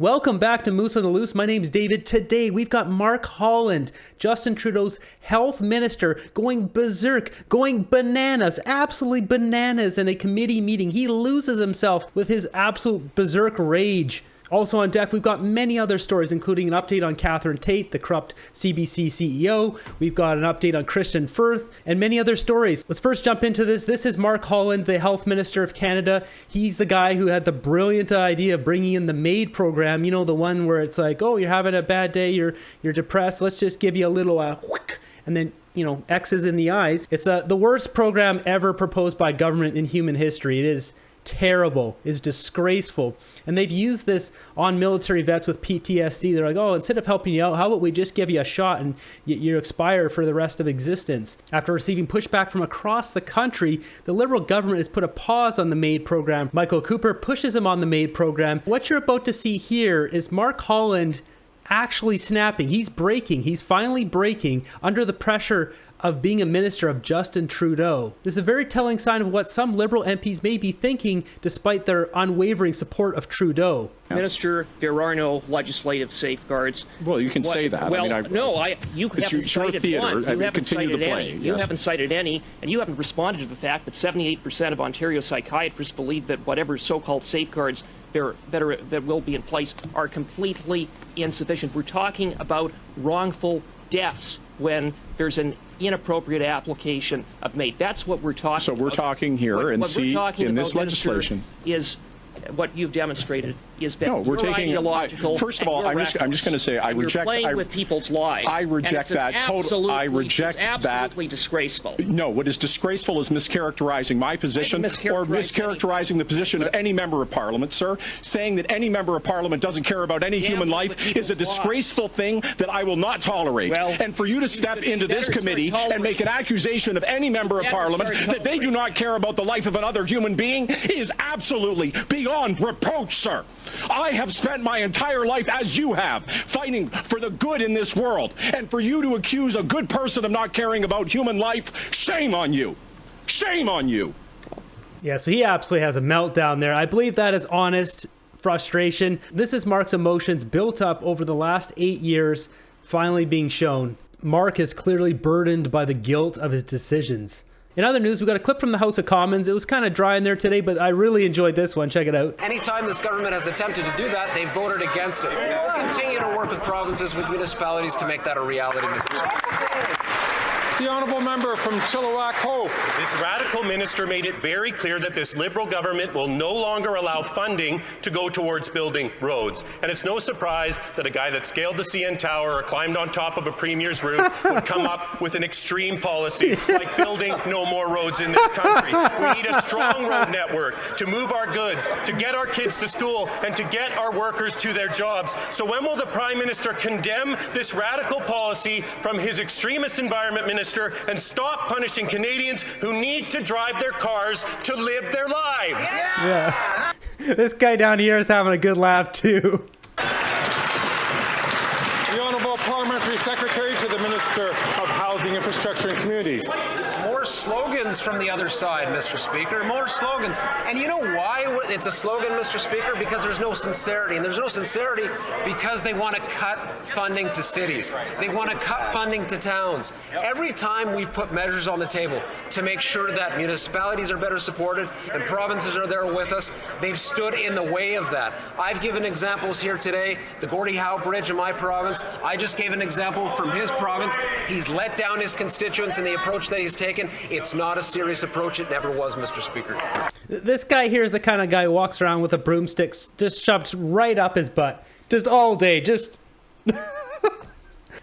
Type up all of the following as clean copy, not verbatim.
Welcome back to Moose on the Loose. My name's David. Today we've got Mark Holland, Justin Trudeau's health minister, going berserk, going bananas, absolutely bananas in a committee meeting. He loses himself with his absolute berserk rage. Also on deck, we've got many other stories, including an update on Catherine Tate, the corrupt CBC CEO. We've got an update on Christian Firth and many other stories. Let's first jump into this. This is Mark Holland, the Health Minister of Canada. He's the guy who had the brilliant idea of bringing in the MAID program. You know, the one where it's like, oh, you're having a bad day, you're depressed. Let's just give you a little whick, and then, you know, X's in the eyes. It's the worst program ever proposed by government in human history. It is terrible, is disgraceful, and they've used this on military vets with PTSD. They're like, oh, instead of helping you out, how about we just give you a shot and you expire for the rest of existence? After receiving pushback from across the country, the Liberal government has put a pause on the MAID program. Michael Cooper pushes him on the MAID program. What you're about to see here is Mark Holland actually snapping. He's breaking. He's finally breaking under the pressure of being a minister of Justin Trudeau. This is a very telling sign of what some Liberal MPs may be thinking despite their unwavering support of Trudeau. Minister, there are no legislative safeguards. Well, you can say that. Well, I mean, you haven't cited one. You haven't cited any. Yes. You haven't cited any, and you haven't responded to the fact that 78% of Ontario psychiatrists believe that whatever so-called safeguards that will be in place are completely insufficient. We're talking about wrongful deaths when there's an inappropriate application of MAID. That's what we're talking about. So we're talking here in this legislation is what you've demonstrated is that no, we're taking ideological. First of all, I'm just going to say I reject. You're playing with people's lives. I reject that totally. I reject that. It's absolutely disgraceful. No, what is disgraceful is mischaracterizing my position or mischaracterizing the position of any member of Parliament, sir. Saying that any member of Parliament doesn't care about any human life is a disgraceful thing that I will not tolerate. Well, and for you to step into this committee and make an accusation of any member of Parliament that they do not care about the life of another human being is absolutely beyond reproach, sir. I have spent my entire life, as you have, fighting for the good in this world. And for you to accuse a good person of not caring about human life, shame on you. Shame on you. Yeah, so he absolutely has a meltdown there. I believe that is honest frustration. This is Mark's emotions built up over the last 8 years, finally being shown. Mark is clearly burdened by the guilt of his decisions. In other news, we got a clip from the House of Commons. It was kind of dry in there today, but I really enjoyed this one. Check it out. Anytime this government has attempted to do that, they've voted against it. We'll continue to work with provinces, with municipalities to make that a reality. The honourable member from Chilliwack Hope. This radical minister made it very clear that this Liberal government will no longer allow funding to go towards building roads. And it's no surprise that a guy that scaled the CN Tower or climbed on top of a premier's roof would come up with an extreme policy like building no more roads in this country. We need a strong road network to move our goods, to get our kids to school, and to get our workers to their jobs. So when will the Prime Minister condemn this radical policy from his extremist environment minister and stop punishing Canadians who need to drive their cars to live their lives? Yeah. This guy down here is having a good laugh too. The Honourable Parliamentary Secretary to the Minister of Housing, Infrastructure and Communities. More slogans from the other side, Mr. Speaker. More slogans. And you know why it's a slogan, Mr. Speaker? Because there's no sincerity. And there's no sincerity because they want to cut funding to cities. They want to cut funding to towns. Every time we've put measures on the table to make sure that municipalities are better supported and provinces are there with us, they've stood in the way of that. I've given examples here today. The Gordie Howe Bridge in my province. I just gave an example from his province. He's let down his constituents in the approach that he's taken. It's not a serious approach. It never was, Mr. Speaker. This guy here is the kind of guy who walks around with a broomstick just shoved right up his butt. Just all day. Just...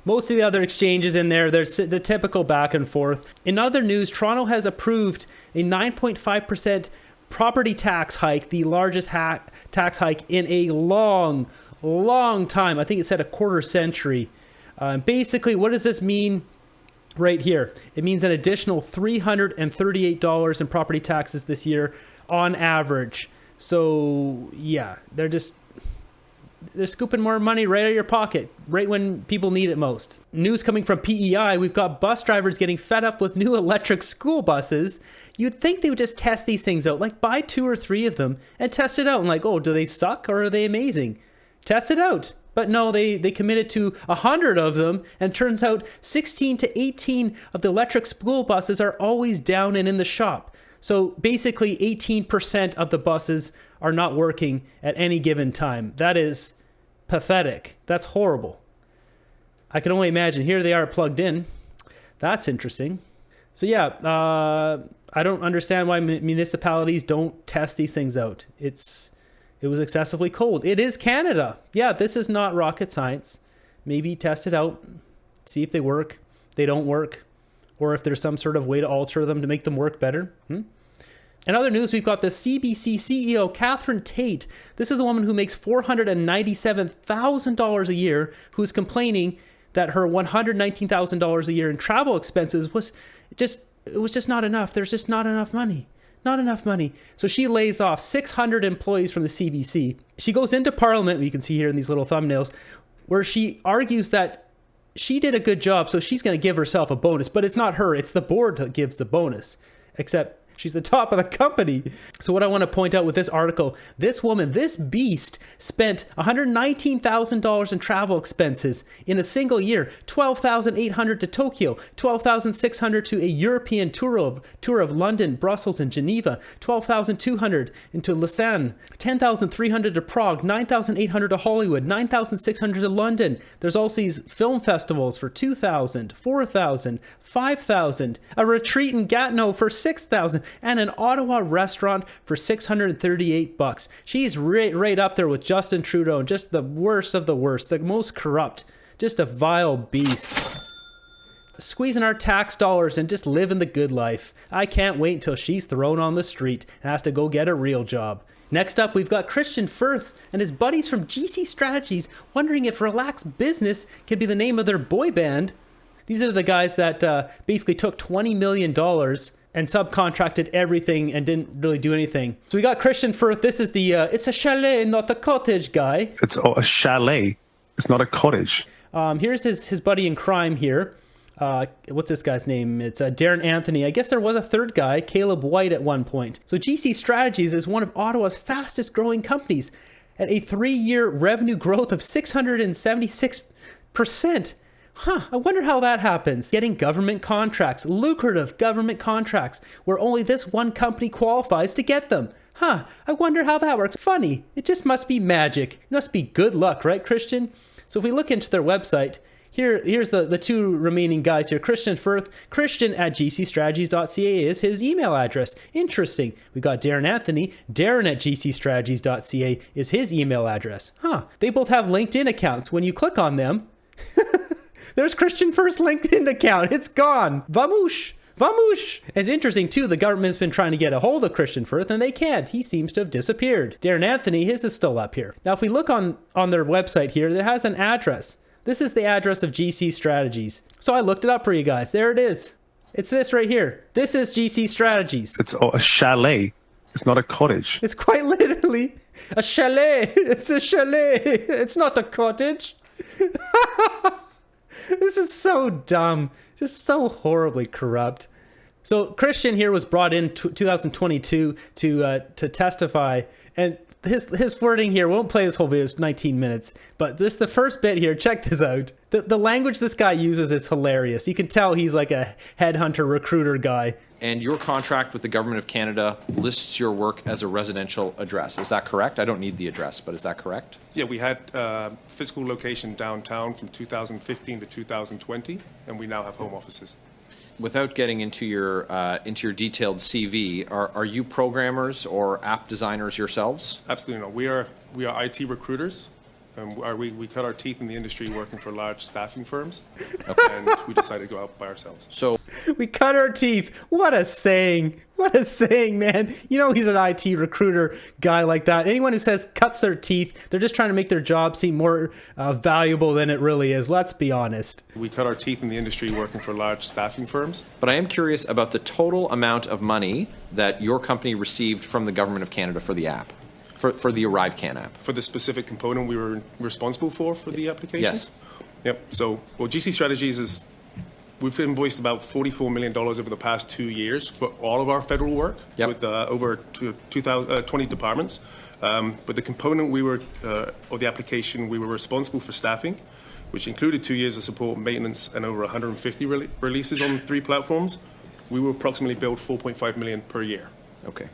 Most of the other exchanges in there, there's the typical back and forth. In other news, Toronto has approved a 9.5% property tax hike, the largest tax hike in a long time. I think it said a quarter century. Basically, what does this mean? Right here, it means an additional $338 in property taxes this year on average. So yeah, they're scooping more money right out of your pocket, right when people need it most. News coming from PEI, we've got bus drivers getting fed up with new electric school buses. You'd think they would just test these things out, like buy 2 or 3 of them and test it out and like, oh, do they suck or are they amazing? Test it out. But no, they committed to 100 of them, and turns out 16 to 18 of the electric school buses are always down and in the shop. So basically 18% of the buses are not working at any given time. That is pathetic. That's horrible. I can only imagine. Here they are plugged in. That's interesting. So yeah, I don't understand why municipalities don't test these things out. It was excessively cold. It is Canada. Yeah, this is not rocket science. Maybe test it out, see if they work, they don't work, or if there's some sort of way to alter them to make them work better. In other news, we've got the CBC CEO, Catherine Tate. This is a woman who makes $497,000 a year, who's complaining that her $119,000 a year in travel expenses was just not enough. There's just not enough money. Not enough money. So she lays off 600 employees from the CBC. She goes into Parliament, you can see here in these little thumbnails, where she argues that she did a good job, so she's going to give herself a bonus. But it's not her, it's the board that gives the bonus. Except she's the top of the company. So what I want to point out with this article, this woman, this beast, spent $119,000 in travel expenses in a single year. $12,800 to Tokyo, $12,600 to a European tour of London, Brussels, and Geneva, $12,200 into Lausanne, $10,300 to Prague, $9,800 to Hollywood, $9,600 to London. There's also these film festivals for $2,000, $4,000, $5,000, a retreat in Gatineau for $6,000, and an Ottawa restaurant for $638. She's right up there with Justin Trudeau, and just the worst of the worst, the most corrupt, just a vile beast. Squeezing our tax dollars and just living the good life. I can't wait until she's thrown on the street and has to go get a real job. Next up, we've got Christian Firth and his buddies from GC Strategies wondering if Relax Business can be the name of their boy band. These are the guys that basically took $20 million and subcontracted everything and didn't really do anything. So we got Christian Firth. This is the it's a chalet, not a cottage guy. It's a chalet. It's not a cottage. Here's his buddy in crime here. What's this guy's name? It's Darren Anthony. I guess there was a third guy, Caleb White, at one point. So GC Strategies is one of Ottawa's fastest growing companies at a 3-year revenue growth of 676%. I wonder how that happens. Getting government contracts, lucrative government contracts, where only this one company qualifies to get them. I wonder how that works. Funny. It just must be magic. It must be good luck, right, Christian? So if we look into their website, here's the two remaining guys here. Christian Firth, Christian@gcstrategies.ca is his email address. Interesting. We got Darren Anthony, Darren@gcstrategies.ca is his email address. They both have LinkedIn accounts. When you click on them, there's Christian Firth's LinkedIn account. It's gone. Vamoosh. Vamoosh. It's interesting, too. The government's been trying to get a hold of Christian Firth, and they can't. He seems to have disappeared. Darren Anthony, his is still up here. Now, if we look on their website here, it has an address. This is the address of GC Strategies. So I looked it up for you guys. There it is. It's this right here. This is GC Strategies. It's a chalet. It's not a cottage. It's quite literally a chalet. It's a chalet. It's not a cottage. This is so dumb, just so horribly corrupt. So Christian here was brought in 2022 to testify, and his wording here, won't play this whole video, it's 19 minutes, but just the first bit here, check this out. The language this guy uses is hilarious. You can tell he's like a headhunter recruiter guy. And your contract with the Government of Canada lists your work as a residential address. Is that correct? I don't need the address, but is that correct? Yeah, we had physical location downtown from 2015 to 2020, and we now have home offices. Without getting into your detailed CV, are you programmers or app designers yourselves? Absolutely not. We are IT recruiters. We cut our teeth in the industry working for large staffing firms, and we decided to go out by ourselves. So we cut our teeth. What a saying. What a saying, man. You know he's an IT recruiter guy like that. Anyone who says cuts their teeth, they're just trying to make their job seem more valuable than it really is. Let's be honest. We cut our teeth in the industry working for large staffing firms. But I am curious about the total amount of money that your company received from the Government of Canada for the app. For the ArriveCAN app. For the specific component we were responsible for the application? Yes. Yep. So, GC Strategies is we've invoiced about $44 million over the past 2 years for all of our federal work with over 20 departments. But the component of the application, we were responsible for staffing, which included 2 years of support, maintenance, and over 150 releases on 3 platforms. We will approximately build $4.5 million per year. Okay.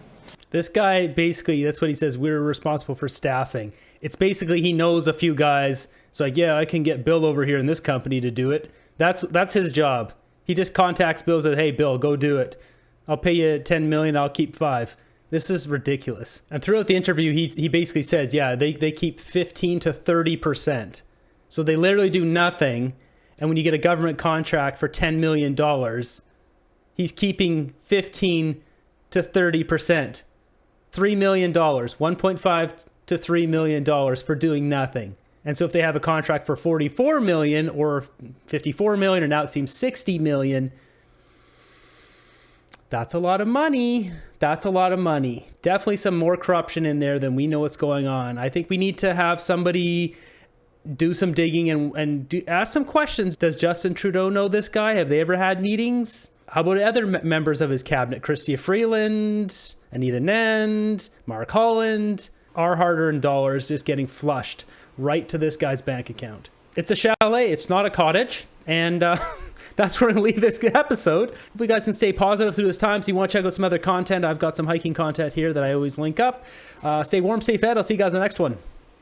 This guy, basically, that's what he says. We're responsible for staffing. It's basically he knows a few guys. So like, yeah, I can get Bill over here in this company to do it. That's his job. He just contacts Bill and says, hey, Bill, go do it. I'll pay you $10 million. I'll keep 5. This is ridiculous. And throughout the interview, he basically says, yeah, they keep 15 to 30%. So they literally do nothing. And when you get a government contract for $10 million, he's keeping 15 to 30%. $3 million, $1.5 to $3 million for doing nothing. And so if they have a contract for 44 million or 54 million, or now it seems 60 million, that's a lot of money. That's a lot of money. Definitely some more corruption in there than we know what's going on. I think we need to have somebody do some digging and ask some questions. Does Justin Trudeau know this guy? Have they ever had meetings? How about other members of his cabinet? Chrystia Freeland, Anita Nend, Mark Holland. Our hard-earned dollars just getting flushed right to this guy's bank account. It's a chalet. It's not a cottage. And that's where we're going to leave this episode. Hope you guys can stay positive through this time. So you want to check out some other content, I've got some hiking content here that I always link up. Stay warm, stay fed. I'll see you guys in the next one.